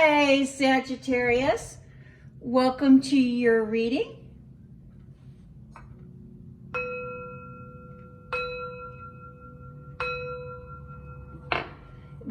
Hi, Sagittarius. Welcome to your reading.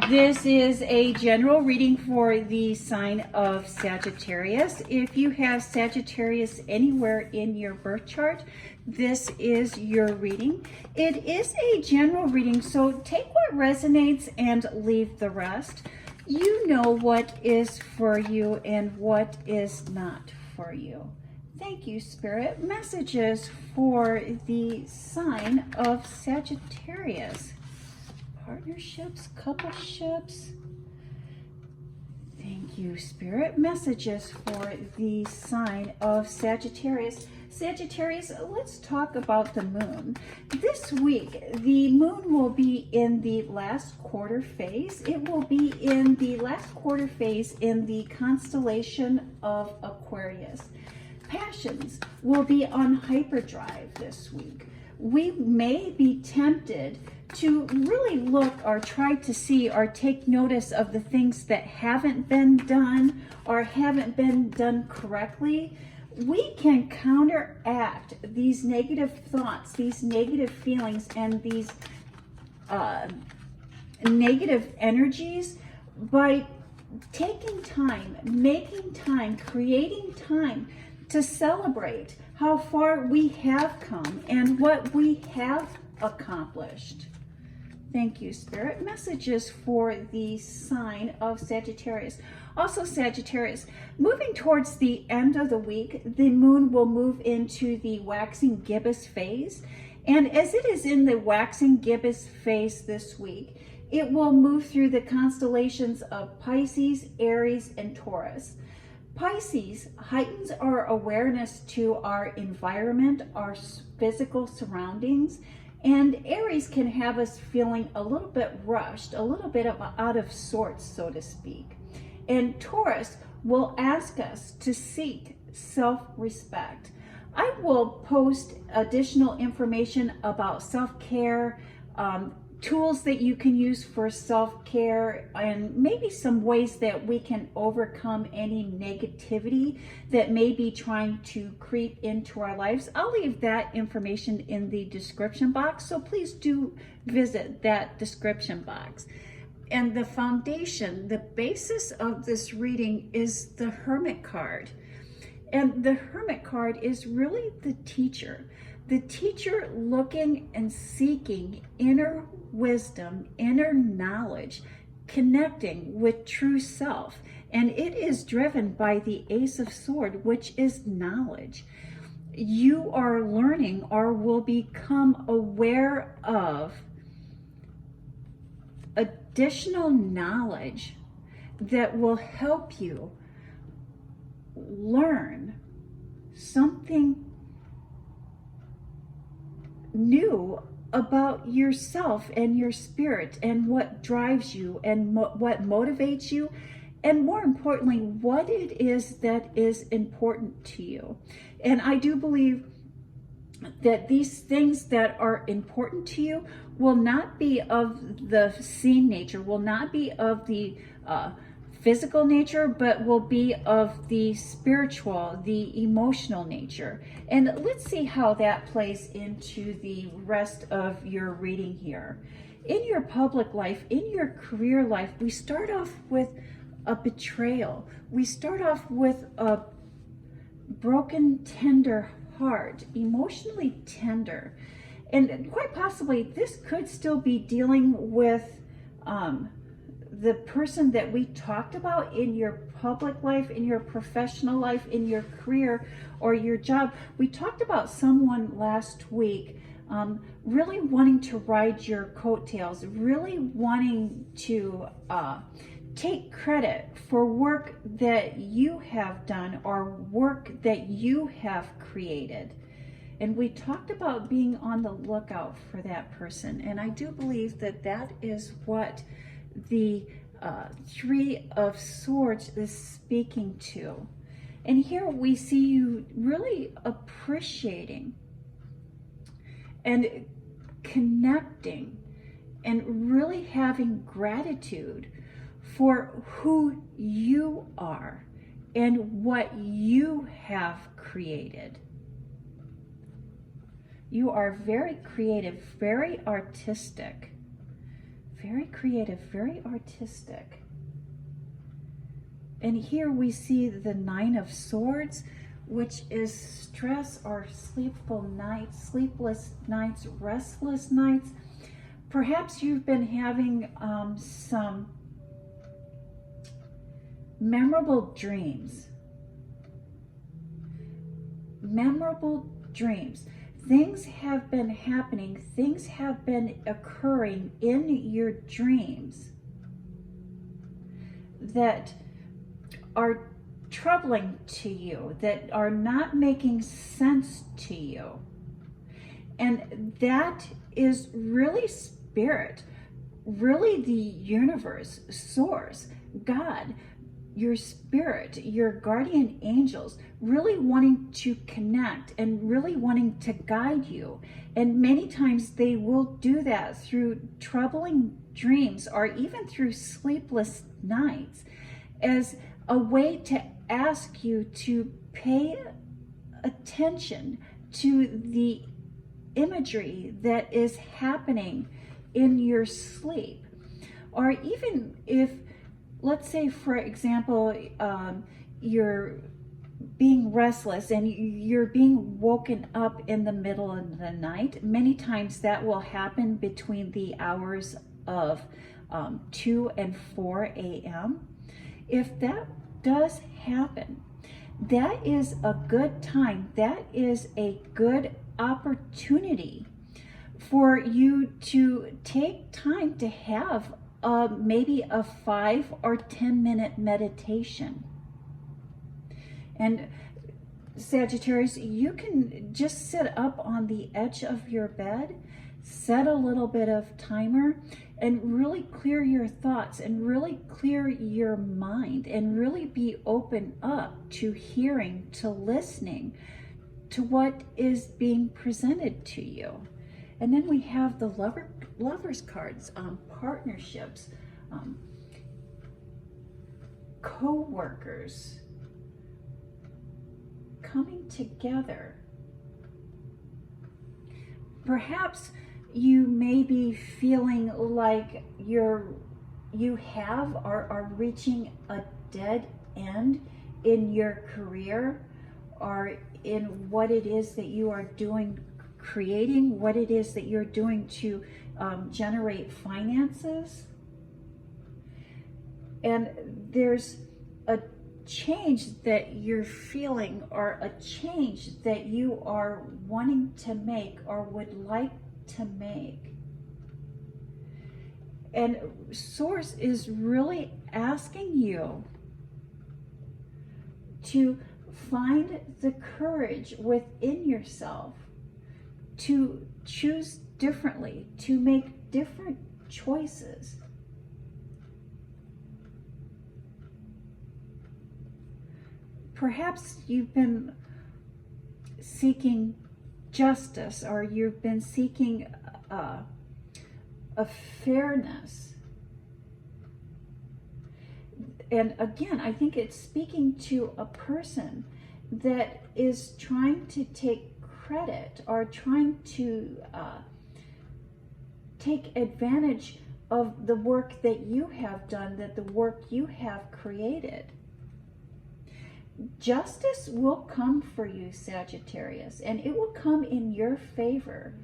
This is a general reading for the sign of Sagittarius. If you have Sagittarius anywhere in your birth chart, this is your reading. It is a general reading, so take what resonates and leave the rest. You know what is for you and what is not for you. Thank you, Spirit. Messages for the sign of Sagittarius. Partnerships, coupleships. Thank you, Spirit. Messages for the sign of Sagittarius. Sagittarius, let's talk about the moon. This week, the moon will be in the last quarter phase. It will be in the last quarter phase in the constellation of Aquarius. Passions will be on hyperdrive this week. We may be tempted to really look or try to see or take notice of the things that haven't been done or haven't been done correctly. We can counteract these negative thoughts, these negative feelings, and these negative energies by taking time, making time, creating time to celebrate how far we have come and what we have accomplished. Thank you, Spirit. Messages for the sign of Sagittarius. Also, Sagittarius, moving towards the end of the week, the moon will move into the Waxing Gibbous phase. And as it is in the Waxing Gibbous phase this week, it will move through the constellations of Pisces, Aries, and Taurus. Pisces heightens our awareness to our environment, our physical surroundings, and Aries can have us feeling a little bit rushed, a little bit out of sorts, so to speak. And Taurus will ask us to seek self-respect. I will post additional information about self-care, tools that you can use for self-care, and maybe some ways that we can overcome any negativity that may be trying to creep into our lives. I'll leave that information in the description box, so please do visit that description box. And the foundation, the basis of this reading is the Hermit card. And the Hermit card is really the teacher looking and seeking inner wisdom, inner knowledge, connecting with true self. And it is driven by the Ace of Swords, which is knowledge. You are learning or will become aware of additional knowledge that will help you learn something new about yourself and your spirit and what drives you and what motivates you, and more importantly, what it is that is important to you. And I do believe that these things that are important to you will not be of the seen nature, will not be of the physical nature, but will be of the spiritual, the emotional nature. And let's see how that plays into the rest of your reading here. In your public life, in your career life, we start off with a betrayal. We start off with a broken, tender heart, emotionally tender. And quite possibly this could still be dealing with the person that we talked about in your public life, in your professional life, in your career or your job. We talked about someone last week really wanting to ride your coattails, really wanting to take credit for work that you have done or work that you have created. And we talked about being on the lookout for that person. And I do believe that that is what the Three of Swords is speaking to. And here we see you really appreciating and connecting and really having gratitude for who you are and what you have created. You are very creative, very artistic. Very creative, very artistic. And here we see the Nine of Swords, which is stress or sleepless nights, restless nights. Perhaps you've been having some memorable dreams. Memorable dreams. Things have been happening, things have been occurring in your dreams that are troubling to you, that are not making sense to you. And that is really spirit, really the universe, source, God, your spirit, your guardian angels, really wanting to connect and really wanting to guide you. And many times they will do that through troubling dreams or even through sleepless nights as a way to ask you to pay attention to the imagery that is happening in your sleep. Or even if, let's say, for example, you're being restless and you're being woken up in the middle of the night. Many times that will happen between the hours of 2 and 4 a.m. If that does happen, that is a good time. That is a good opportunity for you to take time to have maybe a 5 or 10 minute meditation. And Sagittarius, you can just sit up on the edge of your bed, set a little bit of timer, and really clear your thoughts and really clear your mind and really be open up to hearing, to listening to what is being presented to you. And then we have the lovers cards, partnerships, co-workers, coming together. Perhaps you may be feeling like you have or are reaching a dead end in your career or in what it is that you are doing, creating, what it is that you're doing to generate finances. And there's a change that you're feeling or a change that you are wanting to make or would like to make. And Source is really asking you to find the courage within yourself to choose differently, to make different choices. Perhaps you've been seeking justice or you've been seeking a fairness. And again, I think it's speaking to a person that is trying to take credit or trying to take advantage of the work that you have done, that the work you have created. Justice will come for you, Sagittarius, and it will come in your favor.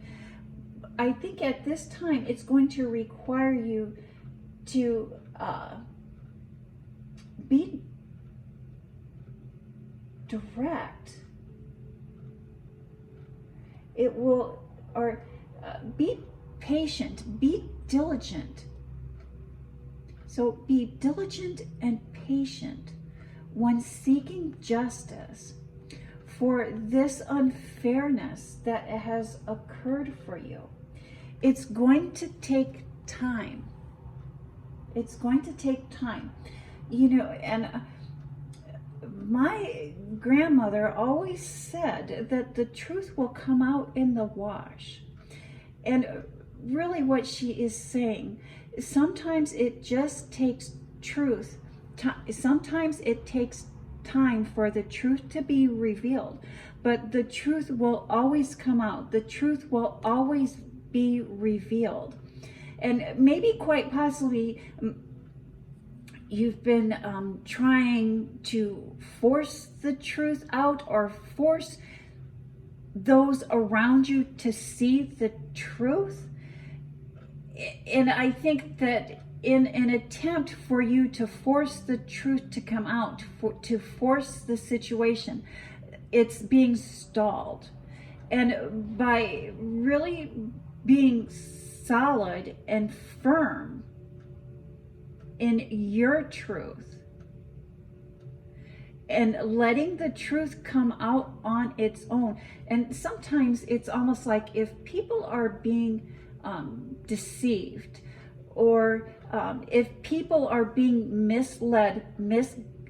I think at this time it's going to require you to be direct. It will, or be patient, be diligent. So be diligent and patient when seeking justice for this unfairness that has occurred for you. It's going to take time. It's going to take time. You know, and my grandmother always said that the truth will come out in the wash. And really what she is saying, sometimes it just takes truth, sometimes it takes time for the truth to be revealed, but the truth will always come out. The truth will always be revealed. And maybe quite possibly you've been trying to force the truth out, or force those around you to see the truth. And I think that in an attempt for you to force the truth to come out, to force the situation, it's being stalled. And by really being solid and firm in your truth and letting the truth come out on its own. And sometimes it's almost like if people are being deceived, or if people are being misled,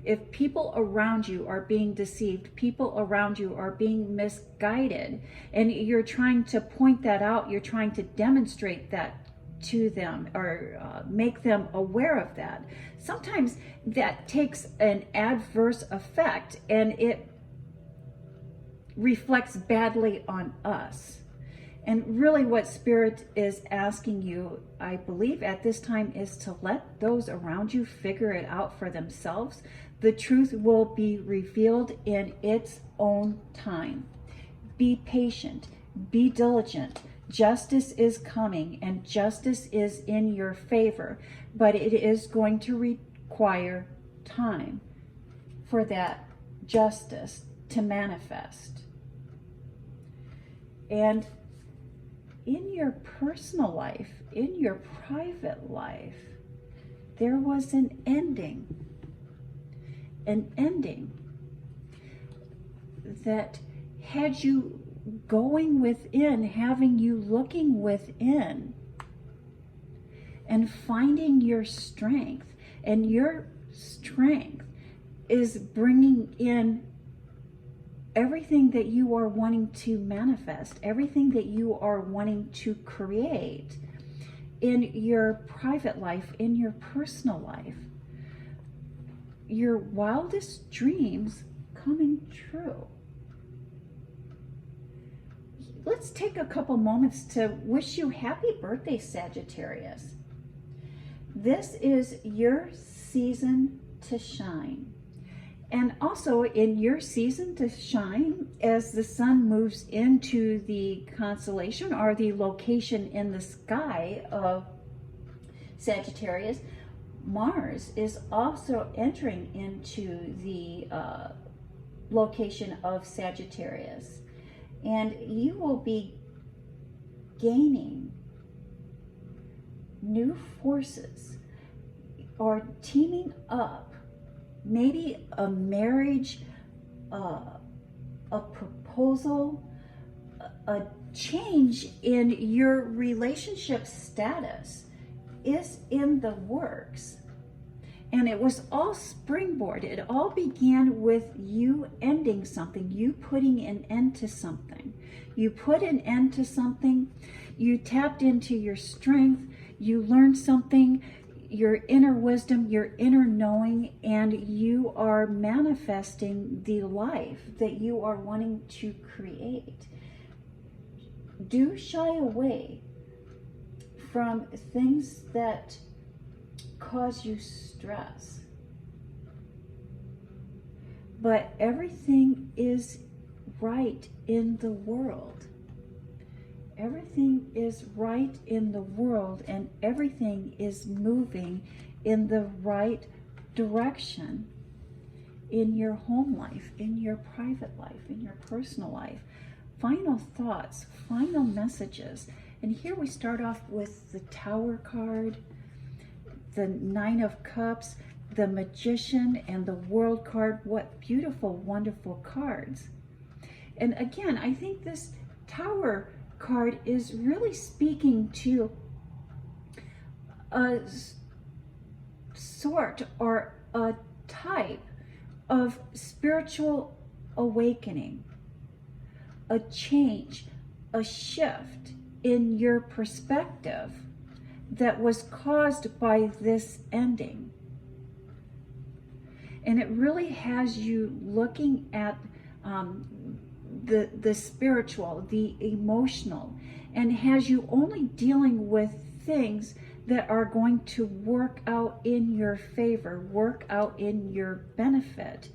if people around you are being deceived, people around you are being misguided, and you're trying to point that out, you're trying to demonstrate that to them, or make them aware of that. Sometimes that takes an adverse effect, and it reflects badly on us. And really what Spirit is asking you, I believe at this time, is to let those around you figure it out for themselves. The truth will be revealed in its own time. Be patient, be diligent. Justice is coming, and justice is in your favor, but it is going to require time for that justice to manifest. And in your personal life, in your private life, there was an ending that had you going within, having you looking within and finding your strength. And your strength is bringing in everything that you are wanting to manifest, everything that you are wanting to create in your private life, in your personal life. Your wildest dreams coming true. Let's take a couple moments to wish you happy birthday, Sagittarius. This is your season to shine. And also in your season to shine, as the sun moves into the constellation, or the location in the sky of Sagittarius, Mars is also entering into the location of Sagittarius. And you will be gaining new forces, or teaming up, maybe a marriage, a proposal, a change in your relationship status is in the works. And it was all springboard. It all began with you ending something, you putting an end to something. You put an end to something, you tapped into your strength, you learned something, your inner wisdom, your inner knowing, and you are manifesting the life that you are wanting to create. Do shy away from things that cause you stress. But everything is right in the world. Everything is right in the world, and everything is moving in the right direction in your home life, in your private life, in your personal life. Final thoughts, final messages. And here we start off with the Tower card, the Nine of Cups, the Magician, and the World card. What beautiful, wonderful cards. And again, I think this Tower card is really speaking to a sort or a type of spiritual awakening, a change, a shift in your perspective that was caused by this ending. And it really has you looking at the spiritual, the emotional, and has you only dealing with things that are going to work out in your favor, work out in your benefit.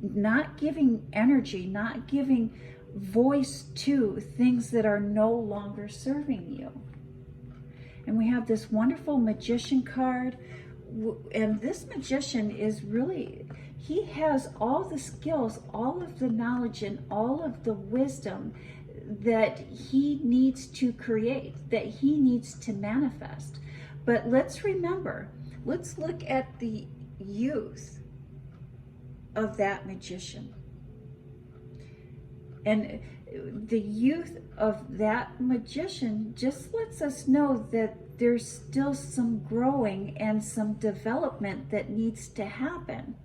Not giving energy, not giving voice to things that are no longer serving you. And we have this wonderful magician card, and this magician is really, he has all the skills, all of the knowledge, and all of the wisdom that he needs to create, that he needs to manifest. But let's remember, let's look at the youth of that magician. And the youth of that magician just lets us know that there's still some growing and some development that needs to happen.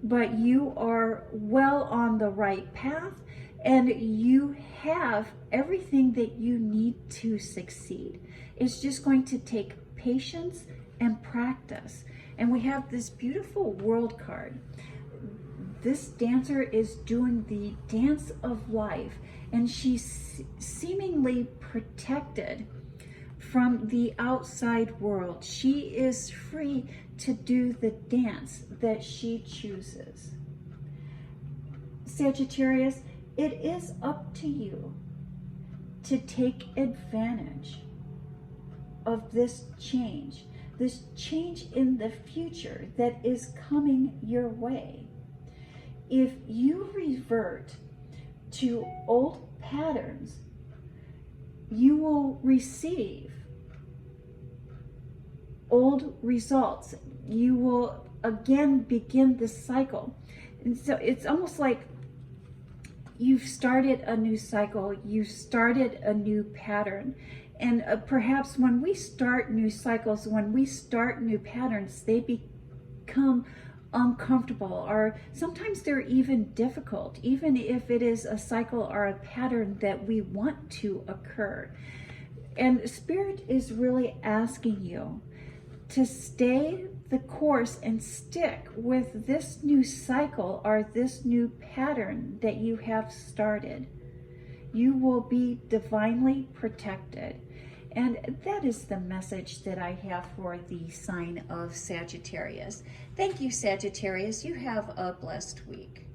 But you are well on the right path, and you have everything that you need to succeed. It's just going to take patience and practice. And we have this beautiful world card. This dancer is doing the dance of life, and she's seemingly protected from the outside world. She is free to do the dance that she chooses. Sagittarius, it is up to you to take advantage of this change in the future that is coming your way. If you revert to old patterns, you will receive old results. You will again begin the cycle. And so it's almost like you've started a new cycle, you've started a new pattern. And perhaps when we start new cycles, when we start new patterns, they become uncomfortable, or sometimes they're even difficult, even if it is a cycle or a pattern that we want to occur. And Spirit is really asking you to stay the course and stick with this new cycle or this new pattern that you have started. You will be divinely protected. And that is the message that I have for the sign of Sagittarius. Thank you, Sagittarius. You have a blessed week.